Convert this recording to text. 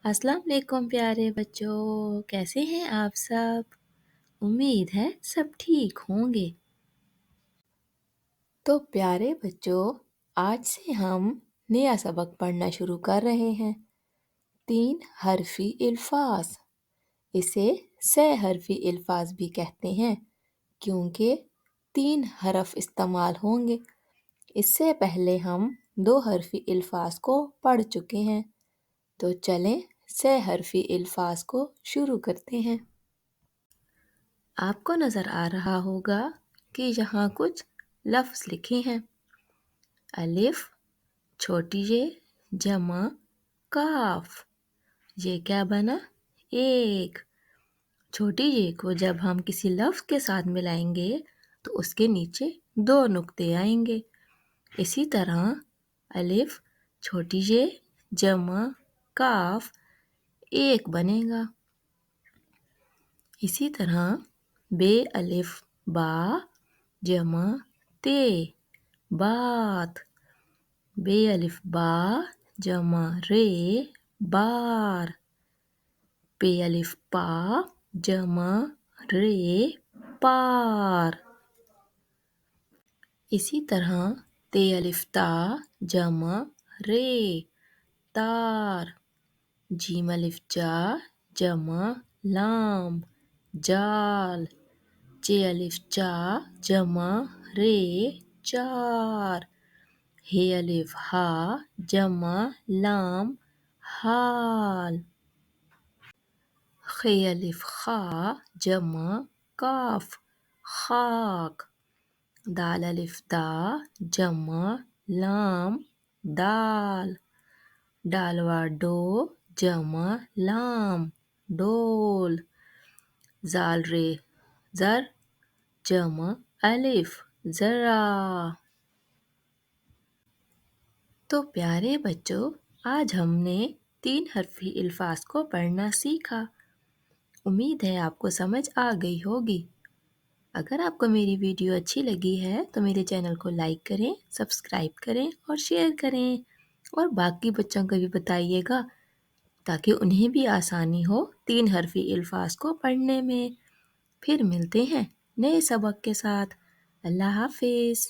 अस्सलाम वालेकुम प्यारे बच्चों, कैसे हैं आप सब? उम्मीद है सब ठीक होंगे। तो प्यारे बच्चों, आज से हम नया सबक पढ़ना शुरू कर रहे हैं। 3 हरफी अल्फाज। इसे 6 हरफी अल्फाज भी कहते हैं क्योंकि 3 हरफ इस्तेमाल होंगे। इससे पहले हम 2 हरफी अल्फाज को पढ़ चुके हैं। तो चलें 6 हरफी अल्फाज को शुरू करते हैं। आपको नज़र आ रहा होगा कि यहाँ कुछ लफ्ज़ लिखे हैं। अलिफ, छोटी ये, जमा, काफ। ये क्या बना? एक। छोटी ये को जब हम किसी लफ्ज़ के साथ मिलाएंगे तो उसके नीचे 2 नुक्ते आएंगे। इसी तरह अलिफ, छोटी ये, जमा, काफ एक बनेगा। इसी तरह बे अलिफ बा जमा ते बात। बे अलिफ बा जमा रे बार। पे अलिफ पा जमा रे पार। इसी तरह ते अलिफ ता जमा रे तार। जीम अलिफ जा जमा लाम जाल। चे अलिफ चा जमा रे चार। हे अलिफ हा जमा लाम हाल। खे अलिफ खा जमा काफ खाक। दाल अलिफ दा जमा लाम दाल। डालवा डो जमा लाम डोल। जाल रे जर जमा अलिफ ज़रा। तो प्यारे बच्चों, आज हमने 3 हरफी अल्फाज को पढ़ना सीखा। उम्मीद है आपको समझ आ गई होगी। अगर आपको मेरी वीडियो अच्छी लगी है तो मेरे चैनल को लाइक करें, सब्सक्राइब करें और शेयर करें और बाकी बच्चों को भी बताइएगा ताकि उन्हें भी आसानी हो 3 हरफी अल्फाज को पढ़ने में। फिर मिलते हैं नए सबक के साथ। अल्लाह हाफिज़।